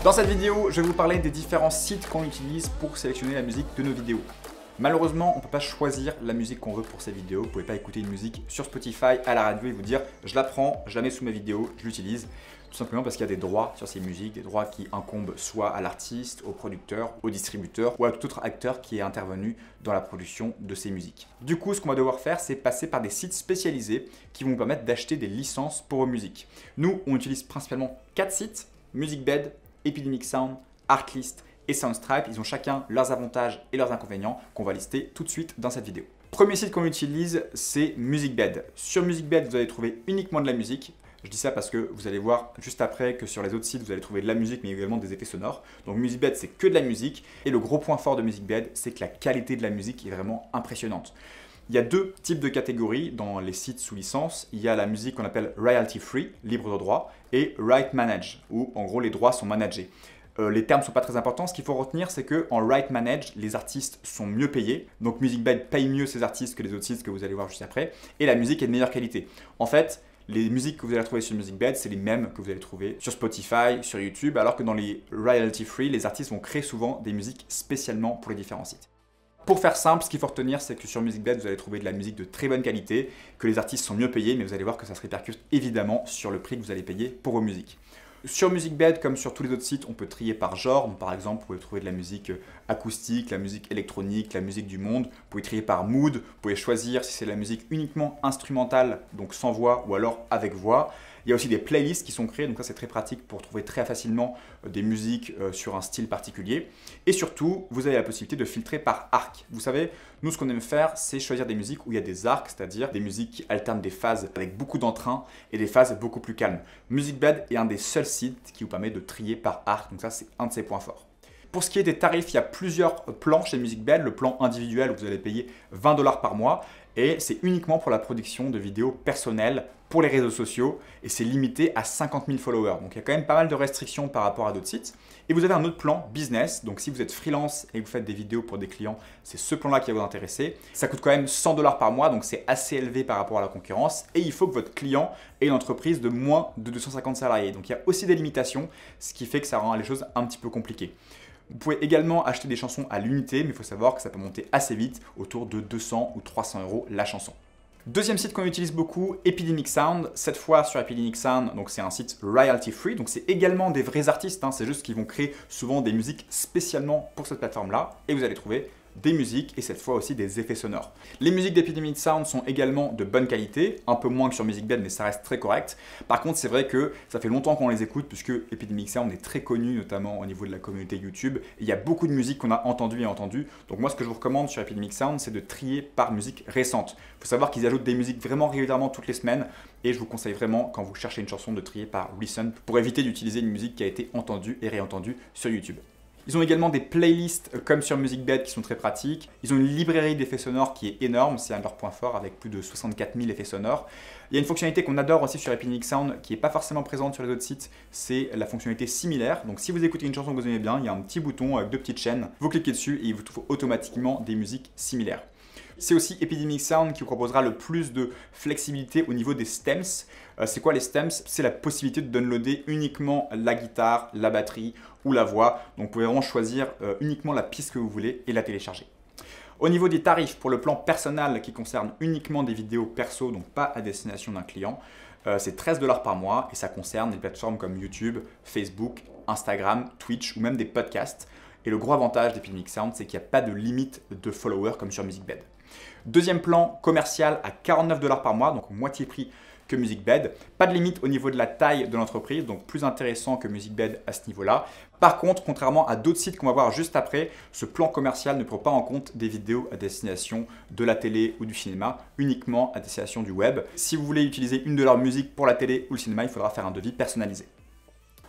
Dans cette vidéo, je vais vous parler des différents sites qu'on utilise pour sélectionner la musique de nos vidéos. Malheureusement, on ne peut pas choisir la musique qu'on veut pour ces vidéos. Vous ne pouvez pas écouter une musique sur Spotify, à la radio et vous dire je la prends, je la mets sous mes vidéos, je l'utilise. Tout simplement parce qu'il y a des droits sur ces musiques, des droits qui incombent soit à l'artiste, au producteur, au distributeur ou à tout autre acteur qui est intervenu dans la production de ces musiques. Du coup, ce qu'on va devoir faire, c'est passer par des sites spécialisés qui vont vous permettre d'acheter des licences pour vos musiques. Nous, on utilise principalement 4 sites, MusicBed, Epidemic Sound, Artlist et Soundstripe. Ils ont chacun leurs avantages et leurs inconvénients qu'on va lister tout de suite dans cette vidéo. Premier site qu'on utilise, c'est MusicBed. Sur MusicBed, vous allez trouver uniquement de la musique. Je dis ça parce que vous allez voir juste après que sur les autres sites, vous allez trouver de la musique, mais également des effets sonores. Donc MusicBed, c'est que de la musique. Et le gros point fort de MusicBed, c'est que la qualité de la musique est vraiment impressionnante. Il y a deux types de catégories dans les sites sous licence. Il y a la musique qu'on appelle royalty free, libre de droit, et right managed, où en gros les droits sont managés. Les termes ne sont pas très importants. Ce qu'il faut retenir, c'est qu'en right managed, les artistes sont mieux payés. Donc MusicBed paye mieux ses artistes que les autres sites que vous allez voir juste après. Et la musique est de meilleure qualité. En fait, les musiques que vous allez trouver sur MusicBed, c'est les mêmes que vous allez trouver sur Spotify, sur YouTube, alors que dans les royalty free, les artistes vont créer souvent des musiques spécialement pour les différents sites. Pour faire simple, ce qu'il faut retenir, c'est que sur MusicBed, vous allez trouver de la musique de très bonne qualité, que les artistes sont mieux payés, mais vous allez voir que ça se répercute évidemment sur le prix que vous allez payer pour vos musiques. Sur MusicBed, comme sur tous les autres sites, on peut trier par genre. Donc, par exemple, vous pouvez trouver de la musique acoustique, la musique électronique, la musique du monde. Vous pouvez trier par mood. Vous pouvez choisir si c'est de la musique uniquement instrumentale, donc sans voix, ou alors avec voix. Il y a aussi des playlists qui sont créées, donc ça c'est très pratique pour trouver très facilement des musiques sur un style particulier. Et surtout, vous avez la possibilité de filtrer par arc. Vous savez, nous ce qu'on aime faire, c'est choisir des musiques où il y a des arcs, c'est-à-dire des musiques qui alternent des phases avec beaucoup d'entrain et des phases beaucoup plus calmes. MusicBed est un des seuls sites qui vous permet de trier par arc, donc ça c'est un de ses points forts. Pour ce qui est des tarifs, il y a plusieurs plans chez MusicBed. Le plan individuel, vous allez payer 20 $ par mois et c'est uniquement pour la production de vidéos personnelles pour les réseaux sociaux et c'est limité à 50 000 followers. Donc il y a quand même pas mal de restrictions par rapport à d'autres sites. Et vous avez un autre plan business, donc si vous êtes freelance et que vous faites des vidéos pour des clients, c'est ce plan-là qui va vous intéresser. Ça coûte quand même 100 $ par mois, donc c'est assez élevé par rapport à la concurrence. Et il faut que votre client ait une entreprise de moins de 250 salariés. Donc il y a aussi des limitations, ce qui fait que ça rend les choses un petit peu compliquées. Vous pouvez également acheter des chansons à l'unité, mais il faut savoir que ça peut monter assez vite, autour de 200 ou 300 € la chanson. Deuxième site qu'on utilise beaucoup, Epidemic Sound. Cette fois sur Epidemic Sound, donc c'est un site royalty free, donc c'est également des vrais artistes, c'est juste qu'ils vont créer souvent des musiques spécialement pour cette plateforme-là, et vous allez trouver des musiques et cette fois aussi des effets sonores. Les musiques d'Epidemic Sound sont également de bonne qualité, un peu moins que sur MusicBed mais ça reste très correct. Par contre c'est vrai que ça fait longtemps qu'on les écoute puisque Epidemic Sound est très connu notamment au niveau de la communauté YouTube. Et il y a beaucoup de musiques qu'on a entendues. Donc moi ce que je vous recommande sur Epidemic Sound c'est de trier par musique récente. Il faut savoir qu'ils ajoutent des musiques vraiment régulièrement toutes les semaines et je vous conseille vraiment quand vous cherchez une chanson de trier par Recent pour éviter d'utiliser une musique qui a été entendue et réentendue sur YouTube. Ils ont également des playlists comme sur MusicBed qui sont très pratiques. Ils ont une librairie d'effets sonores qui est énorme, c'est un de leurs points forts avec plus de 64 000 effets sonores. Il y a une fonctionnalité qu'on adore aussi sur Epidemic Sound qui n'est pas forcément présente sur les autres sites, c'est la fonctionnalité similaire. Donc si vous écoutez une chanson que vous aimez bien, il y a un petit bouton avec 2 petites chaînes, vous cliquez dessus et il vous trouve automatiquement des musiques similaires. C'est aussi Epidemic Sound qui vous proposera le plus de flexibilité au niveau des stems. C'est quoi les stems? C'est la possibilité de downloader uniquement la guitare, la batterie ou la voix. Donc vous pouvez vraiment choisir uniquement la piste que vous voulez et la télécharger. Au niveau des tarifs, pour le plan personnel qui concerne uniquement des vidéos perso, donc pas à destination d'un client, c'est 13 $ par mois et ça concerne des plateformes comme YouTube, Facebook, Instagram, Twitch ou même des podcasts. Et le gros avantage d'Epidemic Sound, c'est qu'il n'y a pas de limite de followers comme sur MusicBed. Deuxième plan commercial à 49 $ par mois, donc moitié prix que MusicBed. Pas de limite au niveau de la taille de l'entreprise, donc plus intéressant que MusicBed à ce niveau-là. Par contre, contrairement à d'autres sites qu'on va voir juste après, ce plan commercial ne prend pas en compte des vidéos à destination de la télé ou du cinéma, uniquement à destination du web. Si vous voulez utiliser une de leurs musiques pour la télé ou le cinéma, il faudra faire un devis personnalisé.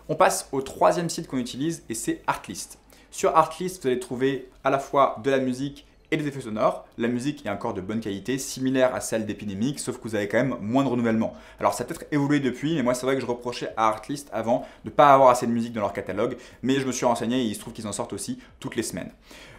On passe au troisième site qu'on utilise et c'est Artlist. Sur Artlist, vous allez trouver à la fois de la musique et des effets sonores. La musique est encore de bonne qualité, similaire à celle d'Epidemic, sauf que vous avez quand même moins de renouvellement. Alors ça a peut-être évolué depuis, mais moi c'est vrai que je reprochais à Artlist avant de ne pas avoir assez de musique dans leur catalogue, mais je me suis renseigné et il se trouve qu'ils en sortent aussi toutes les semaines.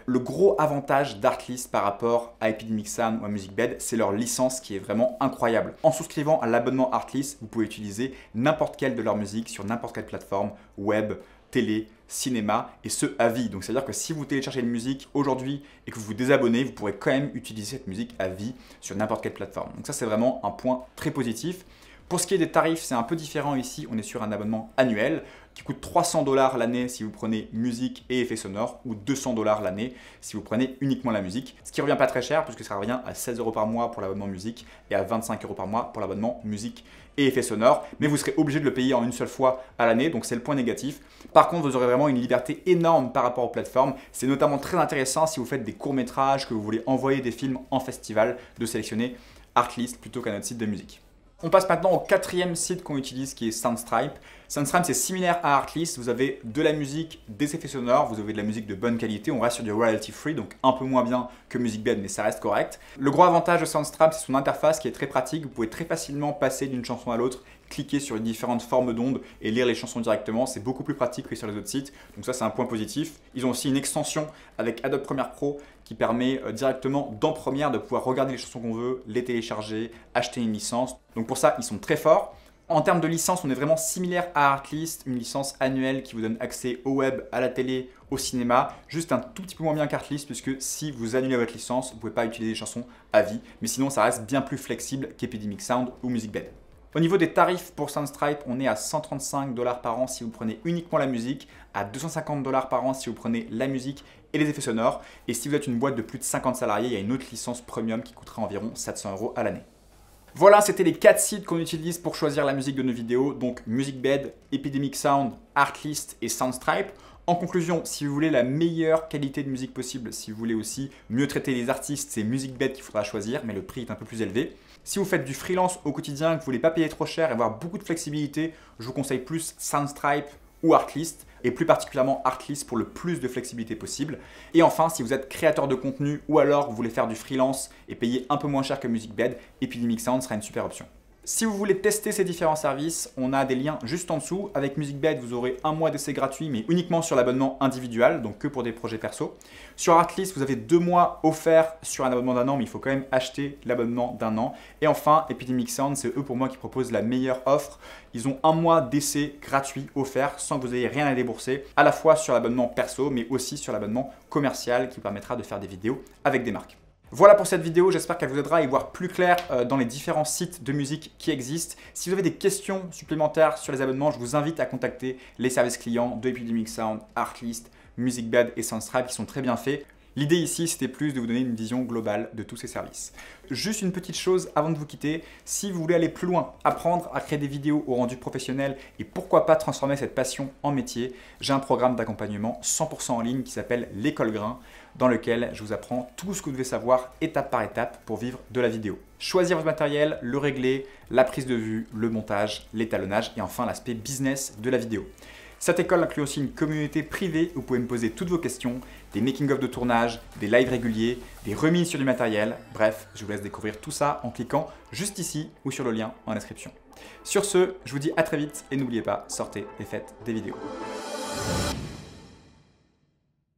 Le gros avantage d'Artlist par rapport à Epidemic Sound ou à MusicBed, c'est leur licence qui est vraiment incroyable. En souscrivant à l'abonnement Artlist, vous pouvez utiliser n'importe quelle de leurs musiques sur n'importe quelle plateforme, web, télé, cinéma et ce à vie. Donc c'est-à-dire que si vous téléchargez une musique aujourd'hui et que vous vous désabonnez, vous pourrez quand même utiliser cette musique à vie sur n'importe quelle plateforme. Donc ça c'est vraiment un point très positif. Pour ce qui est des tarifs, c'est un peu différent ici. On est sur un abonnement annuel qui coûte 300 $ l'année si vous prenez musique et effets sonores ou 200 $ l'année si vous prenez uniquement la musique. Ce qui revient pas très cher puisque ça revient à 16 € par mois pour l'abonnement musique et à 25 € par mois pour l'abonnement musique et effets sonores. Mais vous serez obligé de le payer en une seule fois à l'année, donc c'est le point négatif. Par contre, vous aurez vraiment une liberté énorme par rapport aux plateformes. C'est notamment très intéressant si vous faites des courts-métrages, que vous voulez envoyer des films en festival, de sélectionner Artlist plutôt qu'un autre site de musique. On passe maintenant au quatrième site qu'on utilise qui est Soundstripe. Soundstripe, c'est similaire à Artlist. Vous avez de la musique, des effets sonores, vous avez de la musique de bonne qualité. On reste sur du royalty free, donc un peu moins bien que MusicBed, mais ça reste correct. Le gros avantage de Soundstripe, c'est son interface qui est très pratique. Vous pouvez très facilement passer d'une chanson à l'autre, cliquer sur les différentes formes d'ondes et lire les chansons directement. C'est beaucoup plus pratique que sur les autres sites. Donc ça, c'est un point positif. Ils ont aussi une extension avec Adobe Premiere Pro qui permet directement dans Premiere de pouvoir regarder les chansons qu'on veut, les télécharger, acheter une licence. Donc pour ça, ils sont très forts. En termes de licence, on est vraiment similaire à Artlist, une licence annuelle qui vous donne accès au web, à la télé, au cinéma, juste un tout petit peu moins bien qu'Artlist puisque si vous annulez votre licence, vous ne pouvez pas utiliser les chansons à vie, mais sinon ça reste bien plus flexible qu'Epidemic Sound ou MusicBed. Au niveau des tarifs pour Soundstripe, on est à 135 $ par an si vous prenez uniquement la musique, à 250 $ par an si vous prenez la musique et les effets sonores, et si vous êtes une boîte de plus de 50 salariés, il y a une autre licence premium qui coûtera environ 700 € à l'année. Voilà, c'était les 4 sites qu'on utilise pour choisir la musique de nos vidéos, donc MusicBed, Epidemic Sound, Artlist et Soundstripe. En conclusion, si vous voulez la meilleure qualité de musique possible, si vous voulez aussi mieux traiter les artistes, c'est MusicBed qu'il faudra choisir, mais le prix est un peu plus élevé. Si vous faites du freelance au quotidien, que vous ne voulez pas payer trop cher et avoir beaucoup de flexibilité, je vous conseille plus Soundstripe ou Artlist, et plus particulièrement Artlist pour le plus de flexibilité possible. Et enfin, si vous êtes créateur de contenu ou alors vous voulez faire du freelance et payer un peu moins cher que MusicBed, Epidemic Sound sera une super option. Si vous voulez tester ces différents services, on a des liens juste en dessous. Avec MusicBed, vous aurez un mois d'essai gratuit, mais uniquement sur l'abonnement individuel, donc que pour des projets perso. Sur Artlist, vous avez 2 mois offerts sur un abonnement d'1 an, mais il faut quand même acheter l'abonnement d'1 an. Et enfin, Epidemic Sound, c'est eux pour moi qui proposent la meilleure offre. Ils ont un mois d'essai gratuit offert sans que vous ayez rien à débourser, à la fois sur l'abonnement perso, mais aussi sur l'abonnement commercial qui vous permettra de faire des vidéos avec des marques. Voilà pour cette vidéo, j'espère qu'elle vous aidera à y voir plus clair dans les différents sites de musique qui existent. Si vous avez des questions supplémentaires sur les abonnements, je vous invite à contacter les services clients de Epidemic Sound, Artlist, MusicBed et Soundstripe qui sont très bien faits. L'idée ici, c'était plus de vous donner une vision globale de tous ces services. Juste une petite chose avant de vous quitter, si vous voulez aller plus loin, apprendre à créer des vidéos au rendu professionnel et pourquoi pas transformer cette passion en métier, j'ai un programme d'accompagnement 100% en ligne qui s'appelle l'École Grain, dans lequel je vous apprends tout ce que vous devez savoir étape par étape pour vivre de la vidéo. Choisir votre matériel, le régler, la prise de vue, le montage, l'étalonnage et enfin l'aspect business de la vidéo. Cette école inclut aussi une communauté privée où vous pouvez me poser toutes vos questions, des making-of de tournage, des lives réguliers, des remises sur du matériel. Bref, je vous laisse découvrir tout ça en cliquant juste ici ou sur le lien en description. Sur ce, je vous dis à très vite et n'oubliez pas, sortez et faites des vidéos.